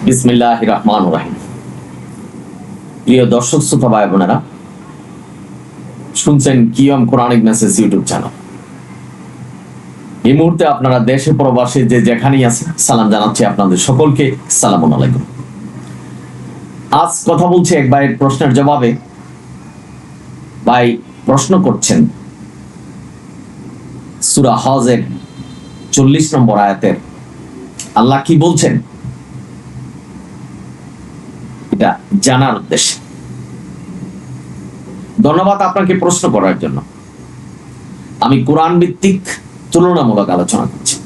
বিসমিল্লাহির রহমানির রহিম। প্রিয় দর্শক শ্রোতা ভাই বোনেরা, শুনছেন কিয়ম কোরআনিক মেসেজ ইউটিউব চ্যানেল। এই মুহূর্তে আপনারা দেশে প্রবাসে যে যেখানেই আছেন, সালাম জানাচ্ছি আপনাদের সকলকে। আসসালামু আলাইকুম। আজ কথা বলছি এক ভাইয়ের প্রশ্নের জবাবে। ভাই প্রশ্ন করছেন সূরা হজের 40 নম্বর আয়াতের আল্লাহ কি বলছেন, এটা জানার উদ্দেশ্যে। ধন্যবাদ আপনাকে প্রশ্ন করার জন্য। আমি কোরআন ভিত্তিক তুলনামূলক আলোচনা করছি।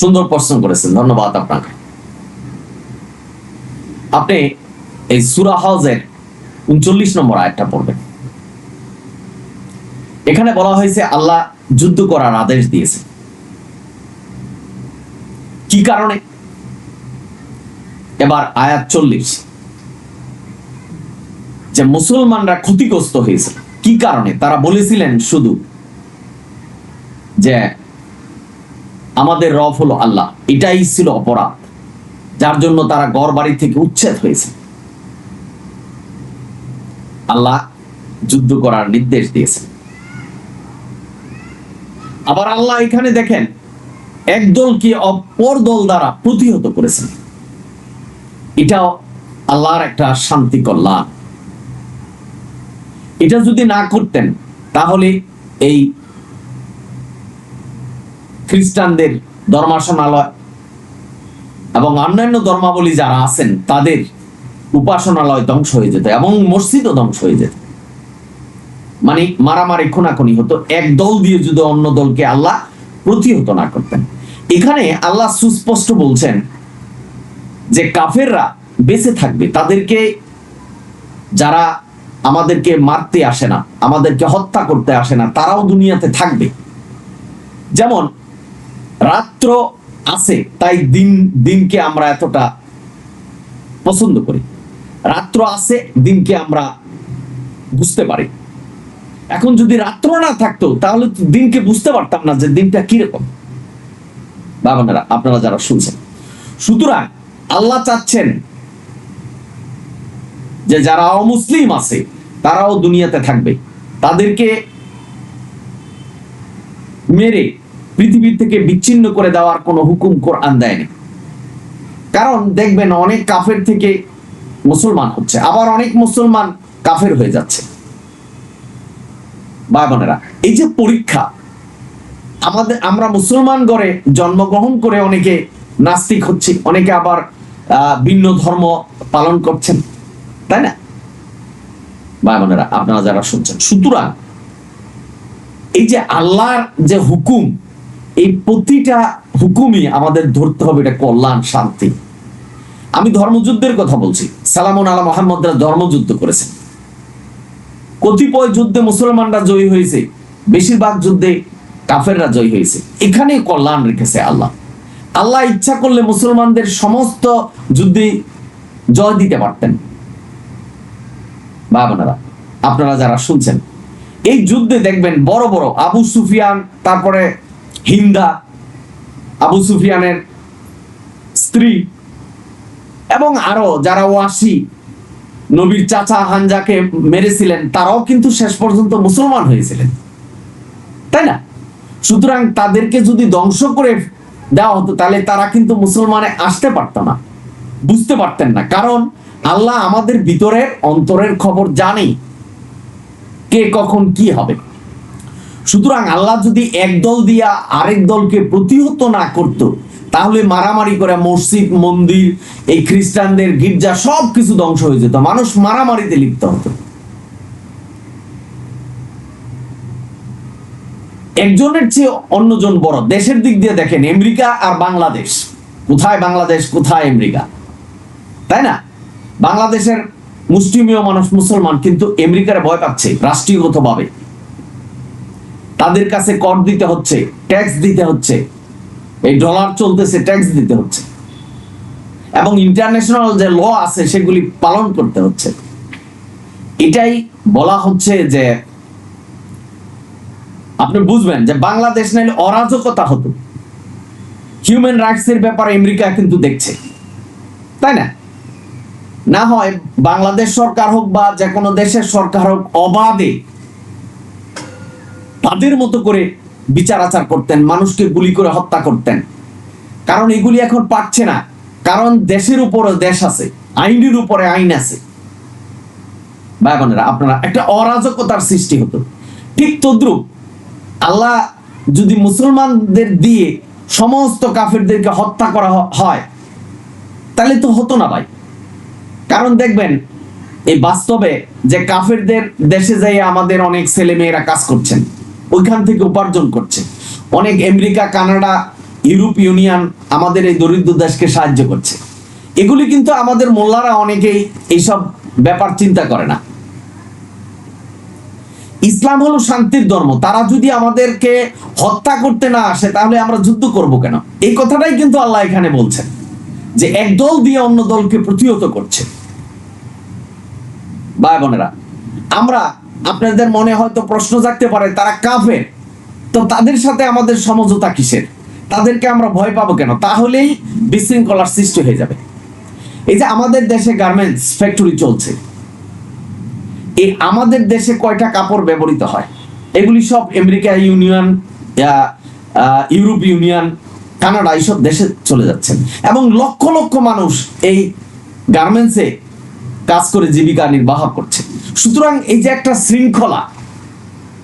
সুন্দর প্রশ্ন করেছেন, ধন্যবাদ আপনাকে। আপনি এই সূরা হজের 39 নম্বর আয়াতটা পড়বেন। এখানে বলা হয়েছে আল্লাহ যুদ্ধ করার আদেশ দিয়েছে। কি কারণে? এবার আয়াত 40, যে মুসলমানরা ক্ষতিগ্রস্ত হয়েছে কি কারণে? তারা বলেছিলেন শুধু যে আমাদের রব হলো আল্লাহ, এটাই ছিল অপরাধ, যার জন্য তারা ঘর বাড়ি থেকে উচ্ছেদ হয়েছে। আল্লাহ যুদ্ধ করার নির্দেশ দিয়েছে। আবার আল্লাহ এখানে দেখেন এক দলকে অপর দল দ্বারা প্রতিহত করেছেন। এটাও আল্লাহর একটা শান্তি কল্যাণ। এটা যদি না করতেন তাহলে এই খ্রিস্টানদের ধর্মাসনালয় এবং অন্যান্য ধর্মাবলী যারা আছেন তাদের উপাসনালয় ধ্বংস হয়ে যেত এবং মসজিদও ধ্বংস হয়ে যেত। মানে মারামারি খুনাখুনি হতো, এক দল দিয়ে যদি অন্য দলকে আল্লাহ প্রতিহত না করতেন। এখানে আল্লাহ সুস্পষ্ট বলছেন যে কাফেররা বেঁচে থাকবে, তাদেরকে যারা আমাদেরকে মারতে আসে না, আমাদেরকে হত্যা করতে আসে না, তারাও দুনিয়াতে থাকবে। যেমন রাত্র আছে তাই দিনকে আমরা এতটা পছন্দ করি। রাত্র আছে, দিনকে আমরা বুঝতে পারি। এখন যদি রাত্র না থাকতো তাহলে দিনকে বুঝতে পারতাম না যে দিনটা কিরকম। বাবারা, আপনারা যারা শুনছেন, সুতরাং আল্লাহ চাচ্ছেন যে যারা অমুসলিম আছে তারাও দুনিয়াতে থাকবে, তাদেরকে মেরে পৃথিবী থেকে বিচ্ছিন্ন করে দেওয়ার কোনো হুকুম কোরআন দেয়নি। কারণ দেখবেন অনেক কাফের থেকে মুসলমান হচ্ছে, আবার অনেক মুসলমান কাফের হয়ে যাচ্ছে। ভাই বোনেরা, এই যে পরীক্ষা, আমরা মুসলমান ঘরে জন্মগ্রহণ করে অনেকে নাস্তিক হচ্ছে, অনেকে আবার ভিন্ন ধর্ম পালন করছেন, তাই না? ভাই বোনেরা, আপনারা যারা শুনছেন, সুতরাং এই যে আল্লাহর যে হুকুম, এই প্রতিটা হুকুমই আমাদের ধরতে হবে এটা কল্যাণ, শান্তি। আমি ধর্মযুদ্ধের কথা বলছি। সালামুন আলা মুহাম্মদরা ধর্মযুদ্ধ করেছেন। কতিপয় যুদ্ধে মুসলমানরা জয়ী হয়েছে, বেশিরভাগ যুদ্ধে কাফেররা জয়ী হয়েছে। এখানে কল্যাণ রেখেছে আল্লাহ। আল্লাহ ইচ্ছা করলে মুসলমানদের সমস্ত যুদ্ধে জয় দিতে পারতেন। বাবারা, আপনারা যারা শুনছেন, এই যুদ্ধে দেখবেন বড় বড় আবু সুফিয়ান, তারপরে হিন্দা, আবু সুফিয়ানের স্ত্রী এবং আরো যারা ওয়াসি নবীর চাচা হানজাকে মেরেছিলেন, তারাও কিন্তু শেষ পর্যন্ত মুসলমান হয়েছিলেন, তাই না? সুতরাং তাদেরকে যদি ধ্বংস করে দেওয়া হতো তাহলে তারা কিন্তু মুসলমানে আসতে পারত না, বুঝতে পারতেন না। কারণ আল্লাহ আমাদের ভিতরের অন্তরের খবর জানে, কে কখন কি হবে। সুতরাং আল্লাহ যদি এক দল দিয়া আরেক দলকে প্রতিহত না করত, তাহলে মারামারি করে মসজিদ, মন্দির, এই খ্রিস্টানদের গির্জা সবকিছু ধ্বংস হয়ে যেত, মানুষ মারামারিতে লিপ্ত হতো। একজনের চেয়ে অন্যজন বড়। দেশের দিক দিয়ে দেখেন, আমেরিকা আর বাংলাদেশ, কোথায় বাংলাদেশ কোথায় আমেরিকা, তাই না? বাংলাদেশের মুসলিমীয় মানুষ মুসলমান, কিন্তু আমেরিকার ভয় পাচ্ছে রাষ্ট্রীয়গতভাবে। তাদের কাছে কর দিতে হচ্ছে, ট্যাক্স দিতে হচ্ছে, এই ডলার চলতেছে, ট্যাক্স দিতে হচ্ছে, এবং ইন্টারন্যাশনাল যে ল আছে সেগুলি পালন করতে হচ্ছে। এটাই বলা হচ্ছে যে আপনি বুঝবেন যে বাংলাদেশ নাইলে অরাজকতা হতো। হিউম্যান রাইটস এর ব্যাপারে আমেরিকা কিন্তু দেখছে, তাই না? না হয় বাংলাদেশ সরকার হোক বা যে কোনো দেশের সরকার হোক, অবাধে তাদের মতো করে বিচার আচার করতেন, মানুষকে গুলি করে হত্যা করতেন। কারণ এগুলি এখন পারছে না, কারণ দেশের উপরে দেশ আছে, আইনের উপরে আইন আছে। ভাই বোনেরা, আপনারা একটা অরাজকতার সৃষ্টি হতো। ঠিক তদ্রুপ আল্লাহ যদি মুসলমানদের দিয়ে সমস্ত কাফেরদেরকে হত্যা করা হয়, তাহলে তো হতো না ভাই। কারণ দেখবেন এই বাস্তবে যে কাফেরদের দেশে যাই আমাদের অনেক ছেলে মেয়েরা কাজ করছেন, ওইখান থেকে উপার্জন করছে। অনেক আমেরিকা, কানাডা, ইউরোপ ইউনিয়ন আমাদের এই দরিদ্র দেশকে সাহায্য করছে। এগুলি কিন্তু আমাদের মোল্লারা অনেকেই এইসব ব্যাপার চিন্তা করে না। ইসলাম হলো শান্তির ধর্ম। তারা যদি আমাদেরকে হত্যা করতে না আসে, তাহলে আমরা যুদ্ধ করব কেন? এই কথাটাই কিন্তু আল্লাহ এখানে বলছেন, যে এক দল দিয়ে অন্য দলকে প্রতিহত করছে। ভাই বোনেরা, আমরা, আপনাদের মনে হয়তো প্রশ্ন জাগতে পারে, তারা কাফের, তো তাদের সাথে আমাদের সমঝোতা কিসের? তাদেরকে আমরা ভয় পাবো কেন? তাহলেই বিশৃঙ্খলার সৃষ্টি হয়ে যাবে। এই যে আমাদের দেশে গার্মেন্টস ফ্যাক্টরি চলছে, এই আমাদের দেশে কয়টা কাপড় ব্যবহৃত হয়? এগুলি সব America union, Europe union, Canada, এইসব দেশে চলে যাচ্ছেন, এবং লক্ষ লক্ষ মানুষ এই গার্মেন্টসে কাজ করে জীবিকা নির্বাহ করছে। সুতরাং এই যে একটা শৃঙ্খলা,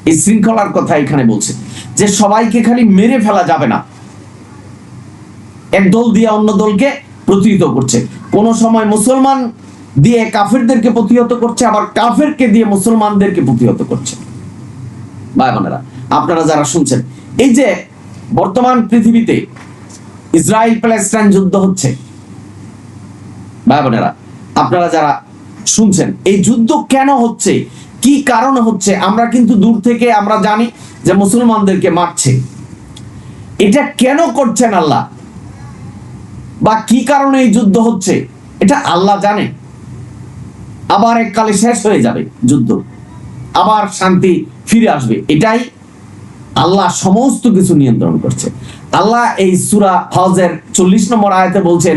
এই শৃঙ্খলার কথা এখানে বলছে, যে সবাইকে খালি মেরে ফেলা যাবে না। এক দল দিয়ে অন্য দলকে প্রতিহত করছে, কোন সময় মুসলমান দিয়ে কাফেরদেরকে প্রতিহত করছে, আবার কাফেরকে দিয়ে মুসলমানদেরকে প্রতিহত করছে। ভাই বোনেরা, আপনারা যারা শুনছেন, এই যে বর্তমান পৃথিবীতে ইসরায়েল প্যালেস্টাইন যুদ্ধ হচ্ছে, ভাই বোনেরা আপনারা যারা শুনছেন, এই যুদ্ধ কেন হচ্ছে, কি কারণে হচ্ছে? আমরা কিন্তু দূর থেকে আমরা জানি যে মুসলমানদেরকে মারছে। এটা কেন করছেন আল্লাহ, বা কি কারণে এই যুদ্ধ হচ্ছে, এটা আল্লাহ জানে। আবার এককালে শেষ হয়ে যাবে যুদ্ধ, আবার শান্তি ফিরে আসবে। এটাই আল্লাহ সমস্ত কিছু নিয়ন্ত্রণ করছে। আল্লাহ এই সূরা হজের 40 নম্বর আয়াতে বলছেন,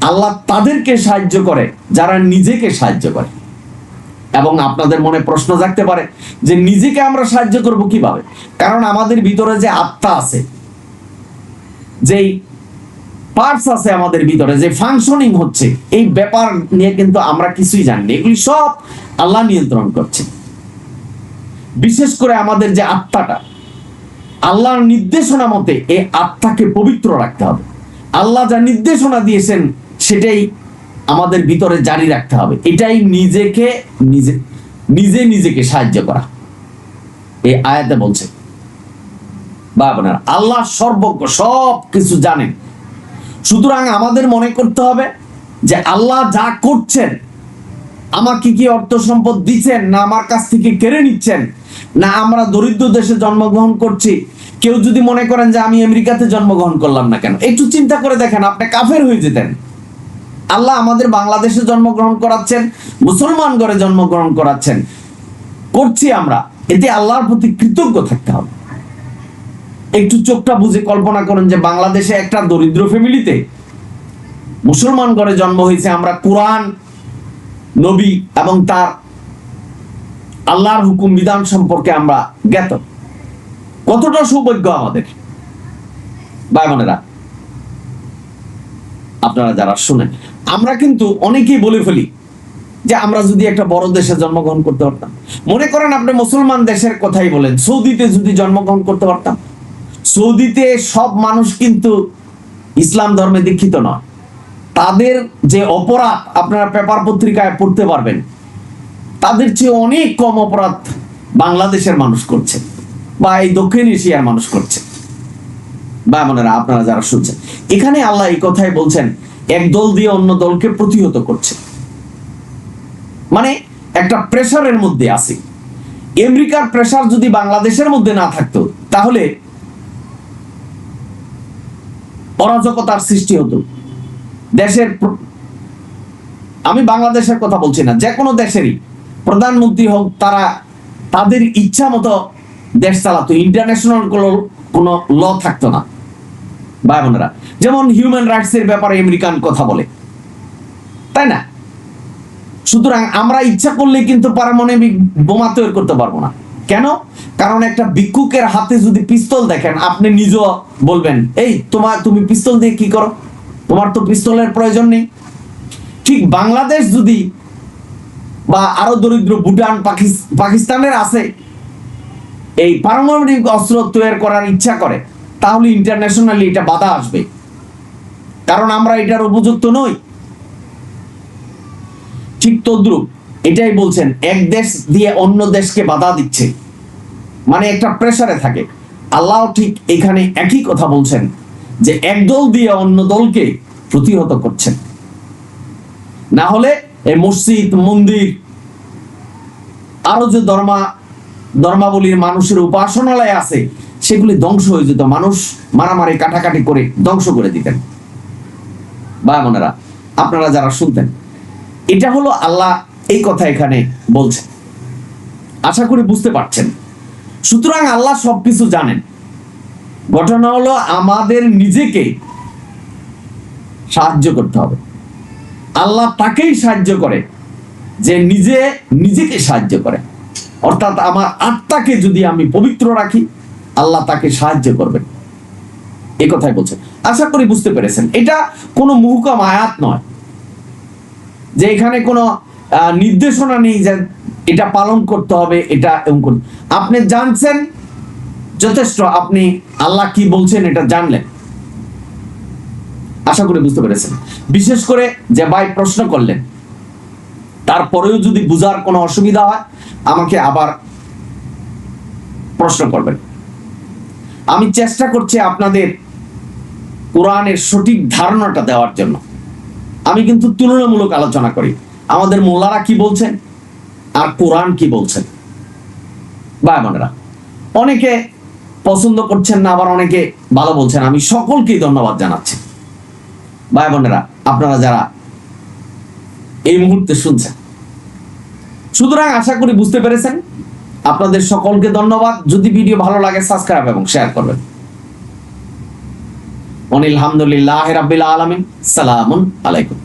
আল্লাহ তাদেরকে সাহায্য করে যারা নিজেকে সাহায্য করে। এবং আপনাদের মনে প্রশ্ন জাগতে পারে যে নিজেকে আমরা সাহায্য করব কিভাবে? কারণ আমাদের ভিতরে যে আত্মা আছে, যেই পার্টস আছে আমাদের ভিতরে, যে ফাংশনিং হচ্ছে, এই ব্যাপার নিয়ে কিন্তু আমরা কিছুই জানি না। এগুলি সব আল্লাহ নিয়ন্ত্রণ করছে। বিশেষ করে আমাদের যে আত্মাটা, আল্লাহর নির্দেশনা মতে এই আত্মাকে পবিত্র রাখতে হবে। আল্লাহ যা নির্দেশনা দিয়েছেন সেটাই আমাদের ভিতরে জারি রাখতে হবে। এটাই নিজেকে নিজেকে সাহায্য করা, এই আয়াতে বলছে। বাবা, আল্লাহ সর্বজ্ঞ, সব কিছু জানেন। সুতরাং আমাদের মনে করতে হবে যে আল্লাহ যা করছেন, আমাকে কি অর্থ সম্পদ দিচ্ছেন, না আমার কাছ থেকে কেড়ে নিচ্ছেন, না আমরা দরিদ্র দেশে জন্মগ্রহণ করছি। কেউ যদি মনে করেন যে আমি আমেরিকাতে জন্মগ্রহণ করলাম না কেন, একটু চিন্তা করে দেখেন, আপনি কাফের হয়ে যেতেন। আল্লাহ আমাদের বাংলাদেশে জন্মগ্রহণ করাচ্ছেন, মুসলমান ঘরে জন্মগ্রহণ করাচ্ছেন, করছি আমরা, এতে আল্লাহর প্রতি কৃতজ্ঞ থাকতে হবে। একটু চোখটা বুঝে কল্পনা করেন যে বাংলাদেশে একটা দরিদ্র ফ্যামিলিতে মুসলমান ঘরে জন্ম হয়েছে, আমরা কোরআন, নবী এবং তার আল্লাহর হুকুম বিধান সম্পর্কে আমরা জ্ঞাত। কতটা সৌভাগ্য আমাদের। ভাই বোনেরা, আপনারা যারা শুনেন, আমরা কিন্তু অনেকেই বলে ফেলি যে আমরা যদি একটা বড় দেশে জন্মগ্রহণ করতে পারতাম। মনে করেন আপনি মুসলমান দেশের কথাই বলেন, সৌদিতে যদি জন্মগ্রহণ করতে পারতাম। সৌদিতে সব মানুষ কিন্তু ইসলাম ধর্মে দীক্ষিত নয়। তাদের যে অপরাধ আপনারা পেপার পত্রিকায় পড়তে পারবেন, তাদের চেয়ে অনেক কম অপরাধ বাংলাদেশের মানুষ করছে, বা এই দক্ষিণ এশিয়ার মানুষ করছে। বা বোনেরা, আপনারা যারা শুনছেন, এখানে আল্লাহ এই কথাই বলছেন, এক দল দিয়ে অন্য দলকে প্রতিহত করছে, মানে একটা প্রেসারের মধ্যে আছে। আমেরিকার প্রেসার যদি বাংলাদেশের মধ্যে না থাকতো, তাহলে অরাজকতার সৃষ্টি হতো। দেশের, আমি বাংলাদেশের কথা বলছি না, যে কোনো দেশেরই প্রধানমন্ত্রী হোক, তারা তাদের ইচ্ছা মতো দেশ চালাতো, ইন্টারন্যাশনাল কোনো ল থাকতো না। ভাই বোনেরা, যেমন হিউম্যান রাইটস এর ব্যাপারে আমেরিকান কথা বলে, তাই না? সুতরাং আমরা ইচ্ছা করলে কিন্তু পারমাণবিক বোমা তৈরি করতে পারবো না। কেন? কারণ একটা ভিক্ষুকের হাতে যদি পিস্তল দেখেন, আপনি নিজেও বলবেন, এই তুমি পিস্তল দিয়ে কি করো, তোমার তো পিস্তলের প্রয়োজন নেই। ঠিক বাংলাদেশ যদি বা আরো দরিদ্র ভুটান, পাকিস্তানের আছে এই পারমাণবিক অস্ত্র তৈরি করার ইচ্ছা করে, তাহলে ইন্টারন্যাশনালি এটা বাধা আসবে, কারণ আমরা এটার উপযুক্ত নই। ঠিক তদ্রুপ এটাই বলছেন, এক দেশ দিয়ে অন্য দেশকে বাধা দিচ্ছে, মানে একটা প্রেসারে থাকে। আল্লাহ ঠিক এখানে একই কথা বলছেন, যে একদল দিয়ে অন্য দলকে প্রতিহত করছেন। না হলে এই মসজিদ, মন্দির, আরো যে ধর্মাবলীর মানুষের উপাসনালয় আছে, সেগুলি ধ্বংস হয়ে যেত, মানুষ মারামারি কাটাকাটি করে ধ্বংস করে দিতেন। ভাই বোনেরা, আপনারা যারা শুনতেন, এটা হলো আল্লাহ এই কথা এখানে বলছেন। আশা করি বুঝতে পারছেন। সুতরাং আল্লাহ সবকিছু জানেন। ঘটনা হলো আমাদের নিজেকে সাহায্য করতে হবে। আল্লাহ তাকেই সাহায্য করে যে নিজেকে সাহায্য করে। অর্থাৎ আমার আত্মাকে যদি আমি পবিত্র রাখি, আল্লাহ তাকে সাহায্য করবেন, এই কথাই বলছেন। আশা করি বুঝতে পেরেছেন। এটা কোনো মুহকাম আয়াত নয় যে এখানে কোনো নির্দেশনা নেই যে এটা পালন করতে হবে, এটা এমন করতে। আপনি জানছেন যথেষ্ট, আপনি আল্লাহ কি বলছেন এটা জানলেন। আশা করি বুঝতে পেরেছেন। বিশেষ করে যে ভাই প্রশ্ন করলেন, তারপরেও যদি বুঝার কোনো অসুবিধা হয়, আমাকে আবার প্রশ্ন করবেন। আমি চেষ্টা করছি আপনাদের কোরআনের সঠিক ধারণাটা দেওয়ার জন্য। আমি কিন্তু তুলনামূলক আলোচনা করি, আমাদের মোল্লারা কি বলছেন আর কোরআন কি বলছেন। ভাই বোনেরা, অনেকে পছন্দ করছেন না, আবার অনেকে ভালো বলছেন। আমি সকলকেই ধন্যবাদ জানাচ্ছি। ভাই বোনেরা, আপনারা যারা এই মুহূর্তে শুনছেন, সুতরাং আশা করি বুঝতে পেরেছেন। আপনাদের সকলকে ধন্যবাদ। যদি ভিডিও ভালো লাগে, সাবস্ক্রাইব এবং শেয়ার করবেন। আলহামদুলিল্লাহি রাব্বিল আলামিন। সালামুন আলাইকুম।